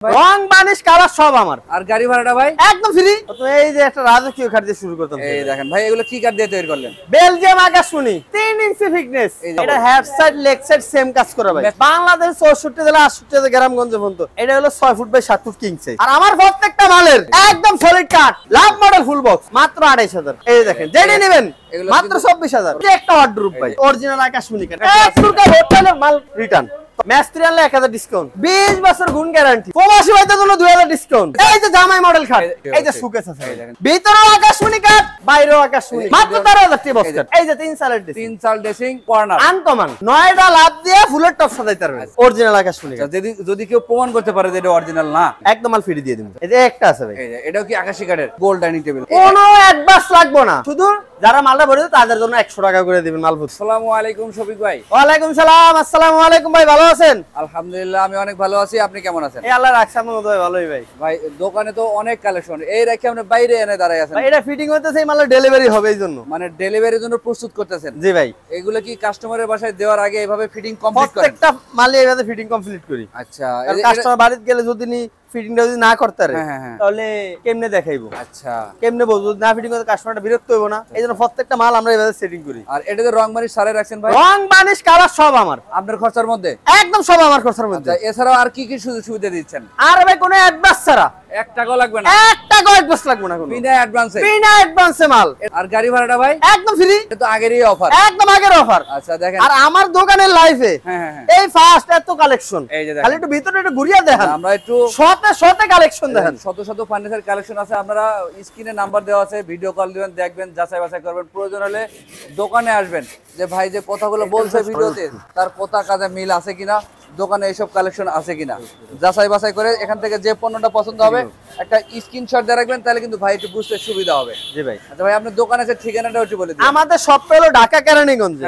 রং varnish colour সব আমার। আর গাড়ি ভাড়াটা ভাই একদম ফ্রি। তো এই যে একটা রাজকীয় কাঠ দিয়ে শুরু করতাম। এই দেখেন ভাই, এগুলো কি কাঠ দিয়ে তৈরি করলেন? বেলজিয়াম আকাশমণি 3 ইঞ্চি থিকনেস। এটা head side leg side same কাজ করা ভাই। বাংলাদেশ 64 জেলা 68 গ্রামগঞ্জ পর্যন্ত। এটা হলো 6 foot by 7 foot king size. আর আমার প্রত্যেকটা মালের একদম সলিড কাঠ, লাভ মডেল ফুল বক্স মাত্র 28000। এই দেখেন যেটা নেবেন মাত্র 24000। একটা ওয়ার্ডরোব ভাই, অরিজিনাল আকাশমণি কাঠ। 1 টাকা হোটেলের মাল রিটার্ন। মেস্ত্রি আনলে 1000 ডিসকাউন্ট, 20 বছর গুণ গ্যারান্টি, প্রবাসী ভাইদের জন্য 2000 ডিসকাউন্ট। এই যে জামাই মডেল খাট, এই যে সুকেস আছে, ভিতরেও আকাশমণি কাট, বাইরেও আকাশমণি, মাত্র 13000 টাকা বক্স কাট। এই যে 3 সালের ড্রেসিং, 3 সাল ড্রেসিং কর্নার আনকমন, 9টা লাভ দিয়ে ফুলের টপ সাজাইতে পারবেন। অরিজিনাল আকাশমণি কাট। যদি কেউ প্রমাণ করতে পারে যে এটা অরিজিনাল না, একদম মাল ফ্রি দিয়ে দিবেন। এই যে একটা আছে ভাই, এই যে এটাও কি আকাশী কাঠের গোল্ড ডাইনিং টেবিল। কোনো অ্যাডভান্স লাগবে না, শুধু যারা মালটা ভরে তাদের জন্য 100 টাকা করে দিবেন মাল ভর্তি। আসসালামু আলাইকুম শফিক ভাই। ওয়ালাইকুম সালাম। আসসালামু আলাইকুম ভাই, ভালো আছেন? আলহামদুলিল্লাহ আমি অনেক ভালো আছি, আপনি কেমন আছেন? এই আল্লাহ রাখছে আপনার মতো ভালোই ভাই। ভাই দোকানে তো অনেক কালেকশন, এই রেখে আপনি বাইরে এনে দাঁড়ায় আছেন। ভাই এটা ফিটিং হইতেছে, এই মালের ডেলিভারি হবে এই জন্য। মানে ডেলিভারির জন্য প্রস্তুত করতেছেন? জি ভাই। এগুলো কি কাস্টমারের বাসায় দেওয়ার আগে এভাবে ফিটিং কমপ্লিট করেন? প্রত্যেকটা মালে এইভাবে ফিটিং কমপ্লিট করি। আচ্ছা, কাস্টমার বাড়িতে গেলে যদি ফিটিংটা যদি না করতে পারে তাহলে কেমনে দেখাইবো? আচ্ছা, কেমনে বলবো? যদি না ফিটিং করতে কাস্টমারটা বিরক্ত হইবো না, এইজন্য প্রত্যেকটা মাল আমরা এইভাবে সেটিং করি। আর এটাতে রং বানিশ সারে রাখছেন ভাই? রং বানিশ কালার সব আমার। আপনার খরচার মধ্যে? একদম সব আমার খরচার মধ্যে। আচ্ছা, এছাড়াও আর কি কি সুযোগ সুবিধা দিচ্ছেন? আর ভাই কোনো অ্যাডভান্স ছাড়া 1 টাকাও লাগবে না? 1 টাকাও অ্যাডভান্স লাগবে না, কোনো বিনা অ্যাডভান্সে? বিনা অ্যাডভান্সে মাল। আর গাড়ি ভাড়াটা ভাই? একদম ফ্রি। এটা তো আগেরই অফার। একদম আগের অফার। আচ্ছা দেখেন, আর আমার দোকানের লাইফে এই ফার্স্ট এত কালেকশন। এই যে খালি একটু ভিতরে একটু ঘুরিয়ে দেখেন, আমরা একটু শতে শতে কালেকশন দেখেন। শত শত ফার্নিচার কালেকশন আছে। আপনারা স্ক্রিনে নাম্বার দেওয়া আছে, ভিডিও কল দিবেন, দেখবেন, যাচাই বাছাই করবেন। প্রয়োজন হলে দোকানে আসবেন, যে ভাই যে কথাগুলো বলছে ভিডিওতে তার কথা কাজে মিল আছে কিনা, দোকানে এইসব কালেকশন আছে কিনা যাচাই বাছাই করে এখান থেকে যে পণ্যটা পছন্দ হবে একটা স্ক্রিনশট দিয়ে রাখবেন, তাহলে কিন্তু ভাই একটু বুঝতে সুবিধা হবে। জি ভাই। আচ্ছা ভাই, আপনার দোকানে যে ঠিকানাটা একটু বলে দিন। আমাদের শপটা হলো ঢাকা কেরানীগঞ্জে।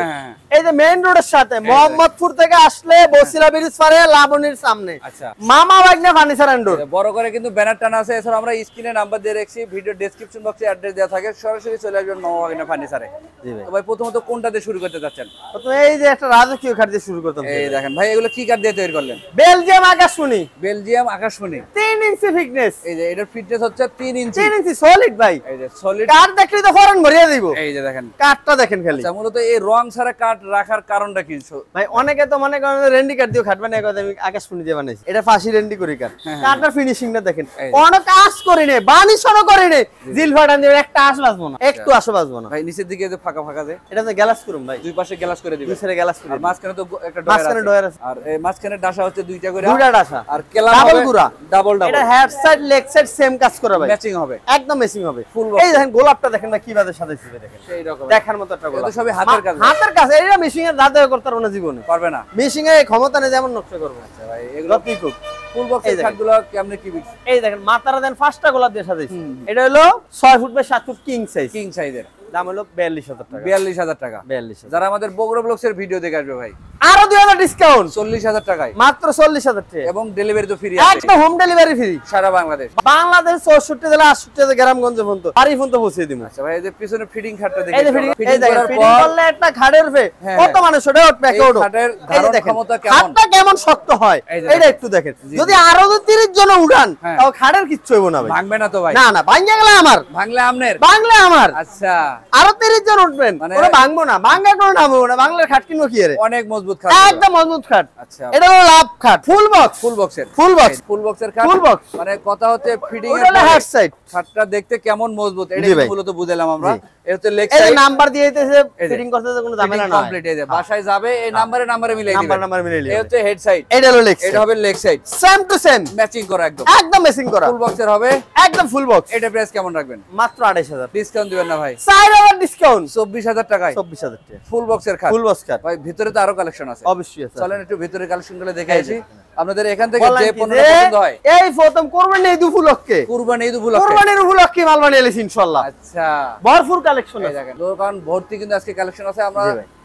এই যে মেইন রোডের সাথে মোহাম্মদপুর থেকে আসলে বসিলা ব্রিজ পারে লাবণীর সামনে। আচ্ছা, মামা বাগনা ফার্নিচার এন্ড ডোর। বড় করে কিন্তু ব্যানার টানা আছে। এছাড়া আমরা স্ক্রিনে নাম্বার দিয়ে রাখছি, ভিডিও ডেসক্রিপশন বক্সে অ্যাড্রেস দেওয়া থাকে, সরাসরি চলে আসবেন মামা বাগনা ফার্নিচারে। জি ভাই। তো ভাই প্রথমত কোনটা দিয়ে শুরু করতে যাচ্ছেন? প্রথমে এই যে একটা রাজকীয় কাঠ দিয়ে শুরু করতাম। এই দেখেন ভাই, এগুলো কি কাঠ দিয়ে তৈরি করলেন? বেলজিয়াম আকাশমণি। বেলজিয়াম আকাশমণি 3 ইঞ্চি থিকনেস। এই যে এটার ফিটনেস হচ্ছে 3 ইঞ্চি। 3 ইঞ্চি সলিড ভাই। এই যে সলিড কাঠ দেখলে তো ফরেন ভরিয়ে দিব। এই যে দেখেন কাঠটা দেখেন খালি। আচ্ছা, মূলত এই রং ছাড়া কাঠ রাখার কারণটা কি? ভাই অনেকে তো মনে করেন রেন্ডি কাঠ দিয়ে কাঠ বানায়, আমি আকাশমণি দিয়ে বানাইছি। এটা ফাঁসি রেন্ডি করি কাঠ। কাঠটার ফিনিশিংটা দেখেন, কোনো কাজ করি নে, বানিশও করি নে, জিল ফাটান দিয়ে একটা আশ বাজবো না, একটু আশও বাজবো না। ভাই নিচের দিকে যে ফাঁকা ফাঁকা যে এটা তো গ্লাস করুম ভাই, দুই পাশে গ্লাস করে দিবেন। দুই সাইডে গ্লাস করে, আর মাঝখানে তো একটা মাঝখানে ডয়ার আছে। আর এই মাঝখানে ডাসা হচ্ছে দুইটা করে, দুইটা ডাসা। আর কেলা ডাবল গুড়া, ডাবল ডাবল। এটা head side leg side same কাজ করা ভাই, ম্যাচিং হবে, একদম ম্যাচিং হবে। ফুল এই দেখেন গোলাপটা দেখেন না কিভাবে সাজাইছে, দেখেন সেই রকম দেখার মতো একটা গোলাপ। এটা সবই হাতের কাজ। হাতের কাজ, এটা মেশিং এর দাদা করতে পারবো না জীবনে, পারবে না। মেশিং এর ক্ষমতা নেই যেমন নকশা করব। আচ্ছা ভাই, এগুলো কি খুব ফুল বক্সের কাঠগুলো কেমনে কি বিক্রি? এই দেখেন মাথারা দেন 5টা গোলাপ দিয়ে সাজাইছি। এটা হলো 6 foot by 7 foot king size. King সাইজের দাম হলো 42000 টাকা। 42000 টাকা। 42000। যারা আমাদের বগুড়া ব্লগসের ভিডিও দেখে আসবে ভাই, আরো 2000 ডিসকাউন্ট, 40000 টাকায়, মাত্র 40000 টাকা। এবং ডেলিভারি তো ফ্রি আছে, একদম হোম ডেলিভারি ফ্রি সারা বাংলাদেশ। বাংলাদেশ 64 জেলা 68 গ্রামগঞ্জ পর্যন্ত বাড়ি পর্যন্ত পৌঁছে দিব। আচ্ছা ভাই, এই যে পিছনে ফিটিং খাটটা দেখেন, এই যে ফিটিং, এই দেখেন ফিটিং করলে একটা খাটের উপরে কত মানুষ ওটা উঠবে, এই খাটের ধারণ ক্ষমতা কেমন, খাটটা কেমন শক্ত হয় এটা একটু দেখেন। যদি আরো 30 জন উঠান তাও খাটের কিচ্ছু হইব না ভাই, ভাঙবে না তো ভাই? না না, ভাঙে গেলে আমার, ভাঙলে আমনের, ভাঙলে আমার। আচ্ছা, আরো 30 জন উঠবেন, ওরা ভাঙবো না, ভাঙা কোনো নামবো না, বাংলার খাট কিনবো কি আরে, অনেক মজবুত খাট, একদম মজবুত খাট। আচ্ছা, এটা হলো লাভ খাট, ফুল বক্স, ফুল বক্সের, ফুল বক্স, ফুল বক্সের খাট, ফুল বক্স। মানে কথা হচ্ছে ফিটিং এর ওটা হেড সাইড খাটটা দেখতে কেমন মজবুত, এটা মূলত বুঝলাম আমরা। এর হচ্ছে লেগ এই সাইড, নাম্বার দিয়ে দিতেছে, ফিটিং করতে কোনো ঝামেলা না, কমপ্লিট। এই যে বাসায় যাবে এই নাম্বারে মিলাই দিবেন, নাম্বার মিলাই দিবেন। এই হচ্ছে হেড সাইড, এটা হলো লেগ সাইড, এটা হবে leg side, same to same matching করা, একদম একদম ম্যাচিং করা। ফুল বক্সের হবে, একদম ফুল বক্স। এটা প্রাইস কেমন রাখবেন? মাত্র 28000। ডিসকাউন্ট দিবেন না ভাই? 4000 ডিসকাউন্ট, 24000 টাকায় 24000 টাকা ফুল বক্সের খাট। ফুল বক্স খাট ভাই ভিতরে তো আরো কালেকশন আছে, অবশ্যই আছে। চলেন একটু ভিতরে কালেকশনগুলো দেখে আসি। আপনাদের এখান থেকে যে পণ্যটা পছন্দ হয়, এই প্রথম কোরবানি ঈদ উপলক্ষে, কুরবানি ঈদ উপলক্ষে, কোরবানির উপলক্ষে মাল বানিয়ে এলেছি ইনশাআল্লাহ। আচ্ছা, ভরপুর কালেকশন এই আছে, দেখেন দোকান ভর্তি কিন্তু আজকে কালেকশন আছে। আমরা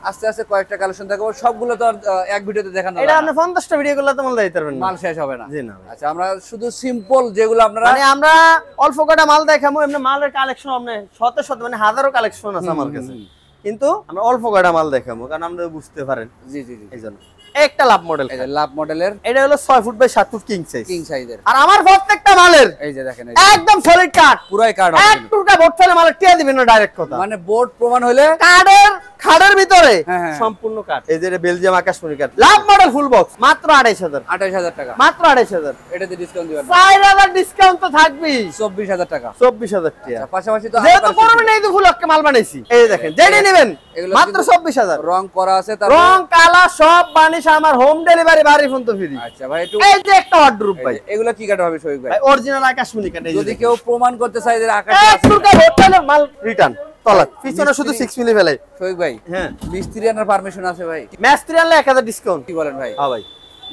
আস্তে আস্তে কয়েকটা কালেকশন দেখাবো, সবগুলো তো আর এক ভিডিওতে দেখানো এটা আপনি 50টা ভিডিও করলে তো মাল দিতে পারবেন না, মাল শেষ হবে না। জি না। আচ্ছা, আমরা শুধু সিম্পল যেগুলো আপনারা, মানে আমরা অল্প কটা মাল দেখাবো, এমনি মালের কালেকশন আপনি শত শত মানে হাজারো কালেকশন আছে আমার কাছে, কিন্তু আমরা অল্প কটা মাল দেখাবো কারণ আমরা বুঝতে পারেন। জি জি জি, এইজন্য একটা লাভ মডেল, এই যে লাভ মডেলের, এটা হলো 6 foot by 7 foot king size, king সাইজের। আর আমার প্রত্যেকটা মালের এই যে দেখেন একদম সলিড কাট, পুরাই কার্ড এক টুকরা বোর্ড ফেলে মালের টিয়া দিবেন না, ডাইরেক্ট কথা, মানে বোর্ড প্রমাণ হলে খাড়ের ভিতরে হ্যাঁ। সম্পূর্ণ কাট। এই যে বেলজিয়াম আকাশমণি কাট, লাভ মডেল ফুল বক্স, মাত্র 28000, 28000 টাকা, মাত্র 28000। এটাতে ডিসকাউন্ট দিবেন, 4000 ডিসকাউন্ট তো থাকবেই, 24000 টাকা, 24000 টাকা। আচ্ছা, পাশাপাশি তো যেহেতু করবেন এই তো ফুল লক্ষ্যে মাল বানাইছি, এই যে দেখেন যেটা নেবেন এগুলো মাত্র 24000, রং করা আছে, রং কালা সব বানিশ আমার, হোম ডেলিভারি বাড়ি ফোন তো ফ্রি। আচ্ছা ভাই, একটু এই যে একটা ওয়ার্ডরোব ভাই, এগুলো কি কাটা হবে শোয়েক ভাই? অরিজিনাল আকাশমণি কাট। যদি কেউ প্রমাণ করতে চায় যে আকাশ এক টুকরা হোটেলে মাল রিটার্ন তলা, পিছনে শুধু 6 মিলি ফেলে। শোয়েক ভাই, হ্যাঁ মিস্ত্রি আনার পারমিশন আছে ভাই? মিস্ত্রি আনলে 1000 ডিসকাউন্ট। কি বলেন ভাই? হ্যাঁ ভাই,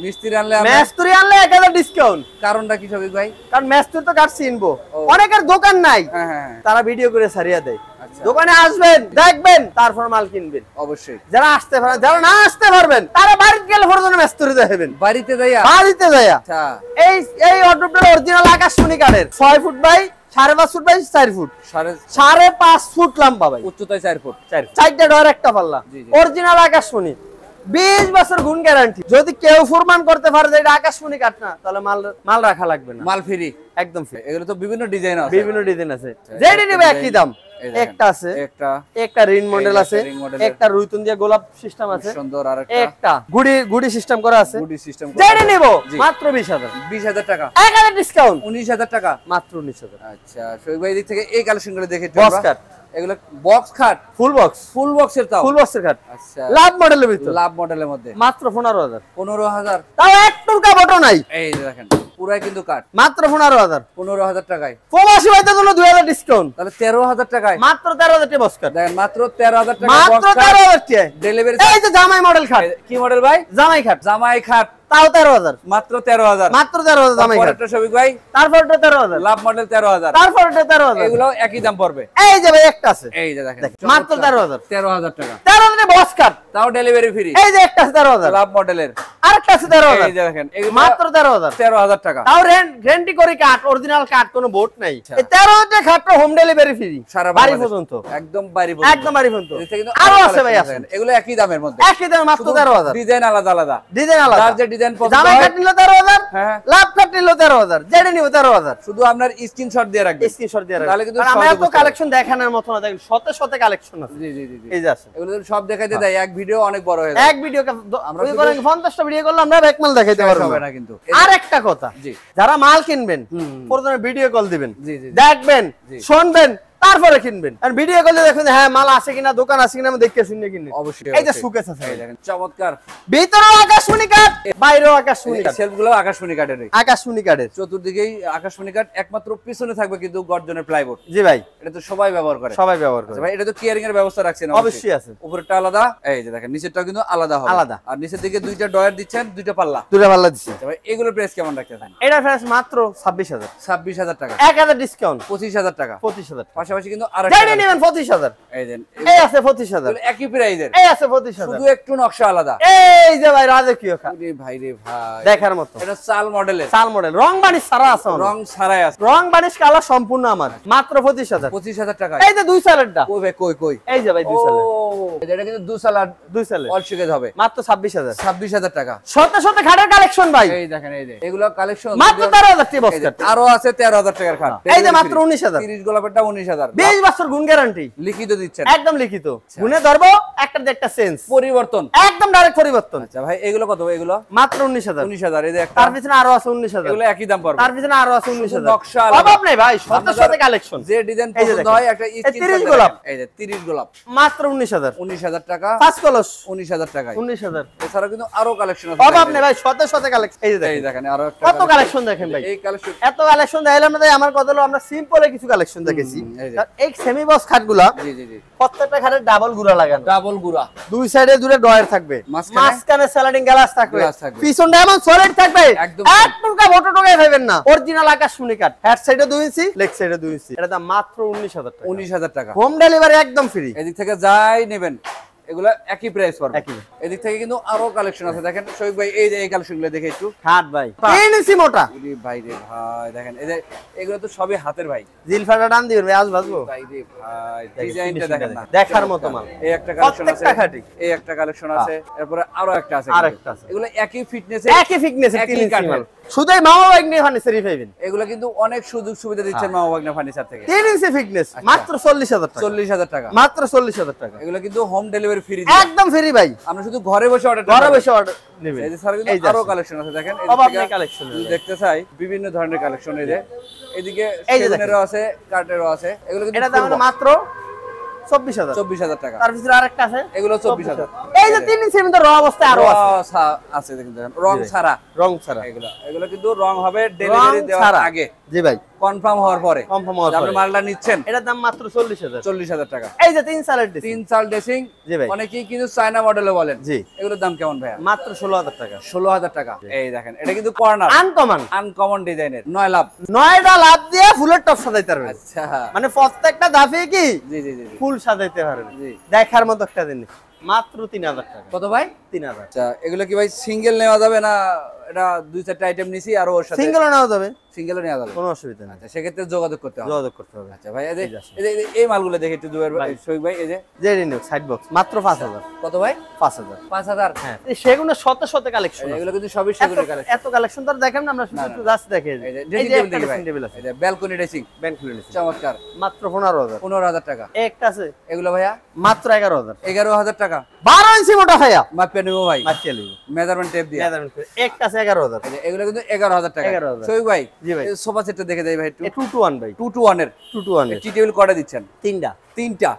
মিস্ত্রি আনলে মিস্ত্রি আনলে 1000 ডিসকাউন্ট। কারণটা কি শোয়েক ভাই? কারণ মিস্ত্রি তো কাট চিনবো, অনেকের দোকান নাই, হ্যাঁ, তারা ভিডিও করে ছাড়িয়ে দেয়। আচ্ছা, দোকানে আসবেন, দেখবেন, তারপর মাল কিনবেন। অবশ্যই যারা আসতে পারেন, যারা না আসতে পারবেন, তারা বাড়িতে গেলে ফরজনে মিস্ত্রি দেখাবেন, বাড়িতে যাইয়া। বাড়িতে যায়া। আচ্ছা, এই ওয়ার্ডরোবটা অরিজিনাল আকাশমণি কাঠের, 6 foot by 5.5 foot by 4 foot, 5.5 foot লম্বা ভাই, উচ্চতায় 4 ফুট, 4টা ডোর একটা পাল্লা, জি, জি। অরিজিনাল আকাশমণি, 20 বছর গুণ গ্যারান্টি। যদি কেউ প্রমাণ করতে পারে যে এটা আকাশমণি কাঠ না, তাহলে মাল রাখা লাগবে না, মাল ফ্রি, একদম ফ্রি। এগুলো তো বিভিন্ন ডিজাইন আছে, বিভিন্ন ডিজাইন আছে, যেটা নেবে একই দাম। একটা আছে, একটা রিং মডেল আছে, একটা রুইতুন দিয়ে গোলাপ সিস্টেম আছে, সুন্দর, আর একটা গুড়ি সিস্টেম করা আছে, গুডি সিস্টেম। যেটা নেব মাত্র 20000, 20000 টাকা, 1000 ডিসকাউন্ট, 19000 টাকা, মাত্র 19000। আচ্ছা, শোয়েক ভাই দিক থেকে এই কালেকশনগুলো দেখে বক্স কাট, এগুলো বক্স খাট, ফুল বক্স, ফুল বক্সের, তাও ফুল বক্সের কাট, আচ্ছা, লাভ মডেলের ভিতর, লাভ মডেলের মধ্যে মাত্র 15000, 15000, তাও এক টুকরা বটো নাই। এই যে দেখেন পুরাই কিন্তু কাট, মাত্র 15000, 15000 টাকায়, প্রবাসী ভাইদের জন্য 2000 ডিসকাউন্ট, তাহলে 13000 টাকায়, মাত্র 13000 টাকা বক্স কাট, দেখেন মাত্র 13000 টাকা মাত্র বক্স খাট, 13000 টাকা ডেলিভারি। এই যে জামাই মডেল খাট, কি মডেল ভাই? জামাই খাট, জামাই খাট, তাও 13000, মাত্র 13000, মাত্র 13000 জামাই খাট। পরেরটা শোয়েক ভাই, তারপরটা 13000, লাভ মডেল 13000, তারপরটা 13000, এগুলো একই দাম পড়বে। এই যে ভাই একটা আছে, এই যে দেখেন মাত্র 13000, 13000 টাকা, 13000 বক্স কাট, তাও ডেলিভারি ফ্রি। এই যে একটা আছে 13000, লাভ মডেলের আরেকটা আছে 13000, এই যে দেখেন এগুলো মাত্র 13000, 13000 টাকা, তাও গ্যারান্টি করে কাট, অরিজিনাল কাট, কোনো বোর্ড নাই। এই 13000 টাকা খাটটা হোম ডেলিভারি ফ্রি, সারা বাড়ি বাংলাদেশ পর্যন্ত, একদম বাড়ি পর্যন্ত, একদম বাড়ি পর্যন্ত। এদিকে কিন্তু আরো আছে ভাই, আছে এগুলো একই দামের মধ্যে, একই দাম, মাত্র 13000, ডিজাইন আলাদা আলাদা, ডিজাইন আলাদা, যার যে ডিজাইন পছন্দ জামাই হয়, কাট নিলো 13000, হ্যাঁ, লাভ কাট নিলো 13000, যেটা নিব 13000, শুধু আপনার স্ক্রিনশট দিয়ে রাখবেন, স্ক্রিনশট দিয়ে রাখবেন। তাহলে কিন্তু আর সহজে আমার তো বুঝতে কালেকশন দেখানোর মতো না, দেখেন শত শত কালেকশন আছে। জি জি জি জি, এই যে আছে, এগুলো যদি সব দেখাইতে দেয় এক ভিডিও অনেক বড় হয়ে যায়, এক ভিডিও আমরা ওই শুধু- করেন 50টা ভিডিও করলে আমরা একমাল দেখাইতে শেষ পারবো হবে না। না কিন্তু। আর একটা কথা, জি যারা মাল কিনবেন প্রথমে ভিডিও কল দিবেন, জি জি, দেখবেন, জি। শুনবেন, তারপরে কিনবেন। আর ভিডিও কলে দেখুন হ্যাঁ মাল আছে কিনা, দোকান আছে কিনা, আমি দেখে শুনে কিনবেন। অবশ্যই এই যে অবশ্যই। সুকেস আছে, এই দেখেন চমৎকার, ভিতরেও আকাশমণি কাঠ, বাইরেও আকাশমণি কাঠ, সেলফগুলো আকাশমণি কাঠের, আকাশমণি কাঠের, চতুর্দিকেই আকাশমণি কাঠ, একমাত্র পিছনে থাকবে কিন্তু গর্জনের প্লাইবোর্ড। জি ভাই, এটা তো সবাই ব্যবহার করে, সবাই ব্যবহার করে আচ্ছা ভাই, এটা তো কেয়ারিং এর ব্যবস্থা রাখছেন? অবশ্যই আছে, উপরেরটা আলাদা, এই যে দেখেন নিচেরটাও কিন্তু আলাদা হবে, আলাদা। আর নিচের দিকে দুইটা ডয়ার দিচ্ছেন, দুইটা পাল্লা। দুটো পাল্লা দিছি। আচ্ছা ভাই, এগুলোর প্রাইস কেমন রাখতেছেন? এটা প্রাইস মাত্র 26000, 26000 টাকা, 1000 ডিসকাউন্ট, 25000 টাকা, 25000, পাশাপাশি কিন্তু যেটা নেবেন 25000, এই দেন, এই আছে 25000, এগুলো একই প্রাইজের, এই আছে 25000, শুধু একটু নকশা আলাদা। এই যে ভাই রাজকীয় কাঠ, ওরে ভাই রে ভাই, দেখার মতো, এটা চাল মডেলের, চাল মডেল, রং বানিশ সারা আছে আমার। রং ছাড়াই আছে, রং বানিশ কালার সম্পূর্ণ আমার, মাত্র 25000, 25000 টাকা। এই যে দুই সালেরটা, কই ভাই, কই কই, এই যে ভাই দুই সালের, এটা কিন্তু দুই সালার, দুই সালের অল শিখে হবে, মাত্র 26000, 26000 টাকা। শত শত খাটের কালেকশন ভাই, এই দেখেন, এই যে এগুলো কালেকশন মাত্র 13000 টাকা বক্স কাট, আরো আছে 13000 টাকার খাট, এই যে মাত্র 19000, 30 গোলাপেরটা 19000, 20 বছর গুণ গ্যারান্টি, লিখিত দিচ্ছেন, একদম লিখিত, গুণে ধরবো একটা একটা সেন্স, পরিবর্তন একদম ডাইরেক্ট পরিবর্তন। আচ্ছা ভাই, এগুলো কত ভাই? এগুলো মাত্র 19000, 19000, এই যে একটা, তার পিছনে আরো আছে 19000, এগুলো একই দাম পড়বে, তার পিছনে আরো আছে 19000, নকশা আলাদা। অভাব নেই ভাই, শত শত কালেকশন, যে ডিজাইন এই যে পছন্দ দেখেন। হয় একটা এই স্ক্রিন 30 গোলাপ, এই যে 30 গোলাপ, মাত্র 19000, 19000 টাকা, পাঁচ কলস 19000 টাকায়। 19000, এছাড়া কিন্তু আরো কালেকশন আছে, অভাব নেই ভাই, শত শত কালেকশন। এই যে এই দেখেন দেখেন আরো একটা কত কালেকশন দেখেন ভাই, এই কালেকশন, এত কালেকশন দেখাইলাম না, আমার কথা হলো আমরা সিম্পলে কিছু কালেকশন দেখেছি। এই যে। এই সেমি বক্স খাটগুলা জি জি জি, প্রত্যেকটা খাটের ডাবল গুড়া লাগানো, ডাবল গুড়া, দুই সাইডে দুটো ডয়ার থাকবে, মাঝখানে স্যালাডিং গ্লাস থাকবে, পিছনটা এমন সলিড থাকবে, একদম এক টুকরা বটো টোকায় পাবেন না, অরিজিনাল আকাশমণি কাঠ, হেড সাইডে 2 ইঞ্চি, লেগ সাইডে 2 ইঞ্চি, এটা দাম মাত্র 19000 টাকা, 19000 টাকা। হোম ডেলিভারি একদম ফ্রি। এদিক থেকে যাই নেবেন এগুলো একই প্রাইস পড়বে একই। এদিক থেকে কিন্তু আরো কালেকশন আছে দেখেন শোক ভাই এই যে এই কালেকশনগুলো দেখে একটু হাত ভাই 3 ইঞ্চি মোটা ওরে ভাই রে ভাই দেখেন এই যে এগুলো তো সবই হাতের ভাই জিলফাটা টান দিবেন ভাই আজ বাজবো ভাই রে ভাই ডিজাইনটা দেখেন না দেখার মতো মাল এই একটা কালেকশন আছে প্রত্যেকটা খাঁটি। এই একটা কালেকশন আছে এরপরে আরো একটা আছে আরেকটা আছে। এগুলো একই ফিটনেস একই ফিটনেস 3 একই ইঞ্চি কাঠের। মাল শুধুই মামা বাইক নিয়ে ফার্নিচারই পাইবেন এগুলো কিন্তু অনেক সুযোগ সুবিধা দিচ্ছেন মামা বাগনা ফার্নিচার থেকে 3 ইঞ্চি ফিটনেস মাত্র 40000 টাকা 40,000 টাকা মাত্র 40000 টাকা এগুলো কিন্তু হোম ডেলিভারি ফ্রি একদম ফ্রি ভাই আমরা শুধু ঘরে বসে অর্ডার ঘরে বসে অর্ডার নেবেন এই যে স্যার কিন্তু এই যে আরো আছে। কালেকশন আছে দেখেন অভাব এদিকে নেই collection এর। যদি দেখতে চাই বিভিন্ন ধরনের কালেকশন এই যে এদিকে এই যে সেগুনেরও আছে কাঠেরও আছে এগুলো কিন্তু এটা দাম হলো মাত্র 24000 24,000 টাকা তার ভিতরে আরেকটা আছে এগুলো 24,000 এই যে 3 ইঞ্চির মধ্যে র অবস্থায় আরো আছে আছে দেখেন রং ছাড়া রং ছাড়া এগুলো কিন্তু রং হবে ডেলিভারি দেওয়ার ছাড়া। আগে জি ভাই কনফার্ম হওয়ার পরে কনফার্ম হওয়ার আপনি পরে মালটা নিচ্ছেন এটার দাম মাত্র 40000 40,000 টাকা এই যে 3 সালের ডিস 3 সাল ড্রেসিং জি ভাই। অনেকেই কিন্তু চায়না মডেলে বলেন জি এগুলোর দাম কেমন ভাইয়া মাত্র 16000 টাকা 16,000 টাকা এই দেখেন এটা কিন্তু কর্নার আনকমন আনকমন ডিজাইনের 9 লাভ 9টা লাভ দিয়ে ফুলের টপ সাজাইতে পারবেন আচ্ছা মানে প্রত্যেকটা ধাপে কি জি জি জি জি। ফুল সাজাইতে পারবেন জি। দেখার মতো একটা জিনিস মাত্র 3000 টাকা কত ভাই 3000 আচ্ছা এগুলো কি ভাই সিঙ্গেল নেওয়া যাবে না এটা দুই চারটা আইটেম নিছি আর ওর সাথে সিঙ্গেলও নেওয়া যাবে সিঙ্গেলও নেওয়া যাবে কোনো অসুবিধা নেই আচ্ছা সেক্ষেত্রে যোগাযোগ করতে হবে যোগাযোগ করতে হবে আচ্ছা ভাই এই যে এই যে আসেন। এই মালগুলো দেখে একটু জুয়ের ভাই শোক ভাই এই যে যে রিনিউ সাইড বক্স মাত্র 5000 কত ভাই 5000 5,000 হ্যাঁ এই সেগুলো শত শত কালেকশন এগুলো কিন্তু সবই সেগুনের কালেকশন এত কালেকশন তো আর দেখেন না আমরা শুধু একটু জাস্ট দেখে এই যে এই ড্রেসিং যে টেবিল একটা দেখি ভাই ড্রেসিং টেবিল আছে এই যে ব্যালকনি ড্রেসিং ব্যাংক খুলে নিছি চমৎকার মাত্র 15000 15,000 টাকা একটা আছে এগুলো ভাইয়া মাত্র 11000 11,000 টাকা 12 ইঞ্চি মোটা ভাইয়া মাপে নেবো ভাই মাছিয়ে লিখো মেজারমেন্ট টেপ দিয়ে একটা আছে 11000 এই যে এগুলো কিন্তু 11,000 টাকা 11,000 শোক ভাই জি ভাই। সোফা সেটটা দেখে যাই ভাই একটু 2 to 1 ভাই 2 to 1 এর 2 to 1 এর টি টেবিল কটা দিচ্ছেন তিনটা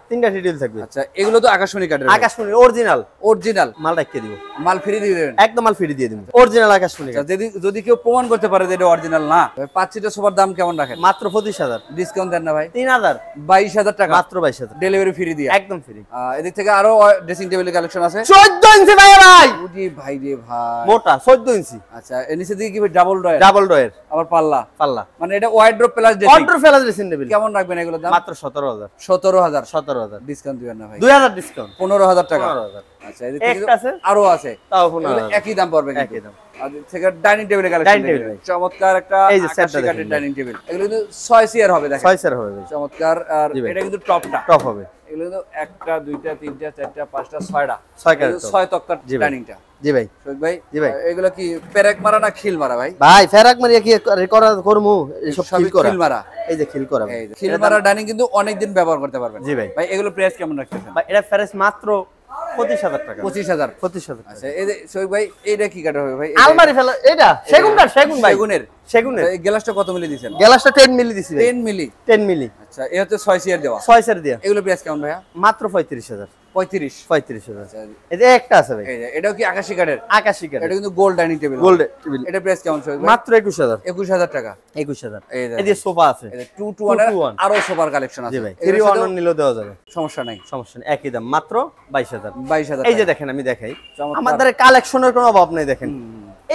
তিনটা ডিটেইল থাকবে আচ্ছা এগুলো তো আকাশমণি কাঠের আকাশমণি অরিজিনাল অরিজিনাল মাল রাখিয়ে দিব মাল ফ্রি দিয়ে দেবেন একদম মাল ফ্রি দিয়ে দিব অরিজিনাল আকাশমণি আচ্ছা, যদি যদি কেউ প্রমাণ করতে পারে যে এটা অরিজিনাল না পাঁচ সিটের সোফার দাম কেমন রাখেন মাত্র 25000 ডিসকাউন্ট দেন না ভাই 3000 22,000 টাকা মাত্র 22000 ডেলিভারি ফ্রি দিয়ে একদম ফ্রি এদিক থেকে আরো ড্রেসিং টেবিলের কালেকশন আছে 14 ইঞ্চি ভাই ভাই উজি ভাই রে ভাই মোটা 14 ইঞ্চি আচ্ছা এর নিচে দিকে কি ডাবল ডয়ার ডাবল ডয়ের আবার পাল্লা পাল্লা মানে এটা ওয়াইড্রপ প্লাস ড্রেসিং অর্ডার ফেলা ড্রেসিং টেবিল কেমন রাখবেন এগুলোর দাম মাত্র 17000 17,000 17000 ডিসকাউন্ট দিবেন না ভাই 2000 ডিসকাউন্ট 15,000 টাকা 15000 আচ্ছা এদিক থেকে একটা আছে আরো আছে তাও এগুলো 15000 একই দাম পড়বে কিন্তু একই দাম আর এদিক থেকে ডাইনিং টেবিলের কালেকশন Dining table, চমৎকার একটা এই যে আকাশি সেটটা কাঠের দেখুন। ডাইনিং টেবিল এগুলো কিন্তু 6 সিয়ার হবে দেখেন 6 স্যার হবে ভাই চমৎকার আর জি ভাই। এটা কিন্তু টপটা টপ হবে এগুলো কিন্তু একটা দুইটা তিনটা চারটা পাঁচটা ছয়টা 6 ক্যারেট top। 6 তক্তার জি ভাই। ডাইনিংটা জি ভাই শোক ভাই জি ভাই। এগুলো কি পেরেক মারা না খিল মারা ভাই ভাই ফেরাক মারিয়া কি করা করমু এইসব সবই খিল করা খিল মারা এই যে খিল করা ভাই। এই যে খিল মারা ডাইনিং কিন্তু অনেক দিন ব্যবহার করতে পারবেন জি ভাই। ভাই এগুলো প্রাইস কেমন রাখতেছেন ভাই এটা ফেরেস মাত্র 25000 টাকা 25,000 25000 টাকা আচ্ছা এই যে শোক ভাই এইটা কি কাঠের হবে ভাই আলমারি ফেলা এটা সেগুন কাঠ সেগুন ভাই সেগুনের সেগুনের এই গ্লাসটা কত মিলি দিয়েছেন গ্লাসটা 10 মিলি দিছি ভাই 10 মিলি 10 মিলি আচ্ছা এই হচ্ছে 6 সিয়ার দেওয়া 6 স্যার দিয়া এগুলো প্রাইস কেমন ভাইয়া মাত্র 35000 35 35000 আচ্ছা এই যে একটা আছে ভাই এই যে এটাও কি আকাশি কাঠের আকাশি কাঠ এটা কিন্তু gold dining table gold table এটা প্রাইস কেমন শোক ভাই মাত্র 21000 21,000 টাকা 21000 এই যে এই যে সোফা আছে 2 to 1 এর 2 to 1 আরো সোফার কালেকশন আছে জি ভাই এগুলোর 3 সাথেও 1 নিলেও দেওয়া যাবে সমস্যা নাই সমস্যা নেই একই দাম মাত্র 22000 22,000 এই যে দেখেন আমি দেখাই চমৎকার। আমাদের কালেকশনের কোনো অভাব নেই দেখেন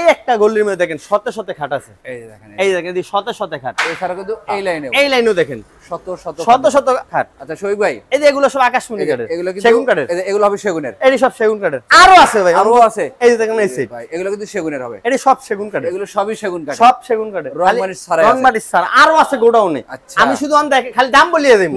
এই একটা গলির মধ্যে দেখেন শত শত খাট আছে এই যে দেখেন এই দেখেন এই শত শত খাট এছাড়া কিন্তু এই লাইনে এই লাইনও দেখেন শত শত শত শত খাট আচ্ছা শোক ভাই এই যে এগুলো সব আকাশমণি কাঠের এগুলো কিন্তু সেগুন কাঠের এই যে এগুলো হবে সেগুনের এটি সব সেগুন কাঠের আরো আছে ভাই আরো আছে এই যে দেখেন এই সেট ভাই এগুলো কিন্তু সেগুনের হবে এটি সব সেগুন কাঠের এগুলো সবই সেগুন কাঠ সব সেগুন কাঠের রং খালি মাটির ছাড়াই রং আছে। মাটির ছাড়া আরো আছে গোডাউনে আচ্ছা। আমি শুধু আমি দেখে খালি দাম বলিয়ে দেব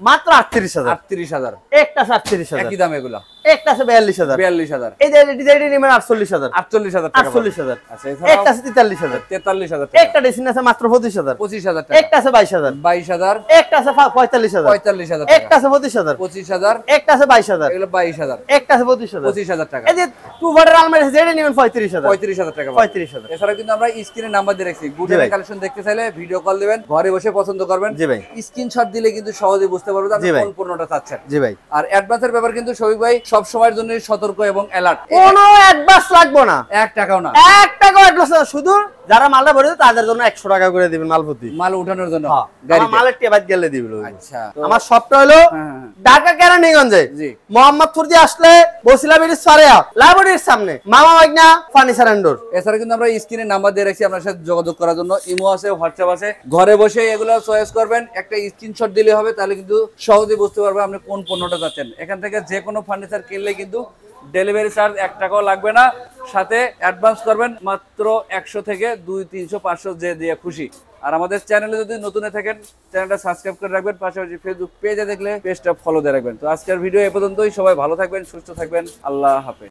মাত্র 38000 38,000 একটা আছে 38000 একই দাম এগুলো একটা আছে 42000 42,000 এই যে ডিজাইন নিবেন 48000 48,000 টাকা 48000 আচ্ছা এছাড়াও একটা আছে 43000 43,000 টাকা একটা ডিজাইন আছে মাত্র 25000 25,000 টাকা একটা আছে 22000 22,000 একটা আছে 45000 45,000 একটা টাকা আছে 25000 25,000 একটা আছে 22000 এগুলো 22,000 একটা আছে 25000 25,000 টাকা এই যে টু ভাটের আলমারি আছে যেটা নিবেন 35000 35,000 টাকা ভাই। 35000 এছাড়া কিন্তু আমরা স্ক্রিনে নাম্বার দিয়ে রাখছি জি গুডের ভাই। কালেকশন দেখতে চাইলে ভিডিও কল দিবেন ঘরে বসে পছন্দ করবেন জি ভাই। স্ক্রিনশট দিলে কিন্তু সহজে বুঝতে পারবেন আপনি জি ভাই। কোন পণ্যটা চাচ্ছেন জি ভাই আর অ্যাডভান্সের ব্যাপার কিন্তু শফিক ভাই সব সময়ের জন্য সতর্ক এবং অ্যালার্ট কোনো অ্যাডভান্স লাগবে না 1 টাকাও না 1 টাকা অ্যাডভান্স না শুধু যারা মালটা ভরে দেবে তাদের জন্য 100 টাকা করে দিবেন মাল প্রতি মাল উঠানোর জন্য হ্যাঁ আমার গাড়িতে মালের টেবাত গেলে দিবেন আচ্ছা তো আমার শপটা হলো হ্যাঁ, হ্যাঁ। ঢাকা কেরানীগঞ্জে জি মোহাম্মদপুর দিয়ে আসলে বসিলা ব্রিজ সারেয়া লাইব্রেরির সামনে মামা মাগনা ফার্নিচার এন্ড ডোর এছাড়া কিন্তু আমরা স্ক্রিনে নাম্বার দিয়ে রাখছি আপনার সাথে যোগাযোগ করার জন্য ইমো আছে হোয়াটসঅ্যাপ আছে ঘরে বসে এগুলো চয়েস করবেন একটা স্ক্রিনশট দিলে হবে তাহলে কিন্তু সহজেই বুঝতে পারবে আপনি কোন পণ্যটা যাচ্ছেন। এখান থেকে যে কোনো ফার্নিচার কিনলে কিন্তু ডেলিভারি চার্জ 1 টাকাও লাগবে না, সাথে অ্যাডভান্স করবেন মাত্র 100 থেকে 200, 300, 500 যে দিয়ে খুশি। আর আমাদের চ্যানেলে যদি নতুন থাকেন চ্যানেলটা সাবস্ক্রাইব করে রাখবেন, পাশাপাশি ফেসবুক পেজে দেখলে পেজটা ফলো দিয়ে রাখবেন। তো আজকের ভিডিও এ পর্যন্তই, সবাই ভালো থাকবেন, সুস্থ থাকবেন, আল্লাহ হাফেজ।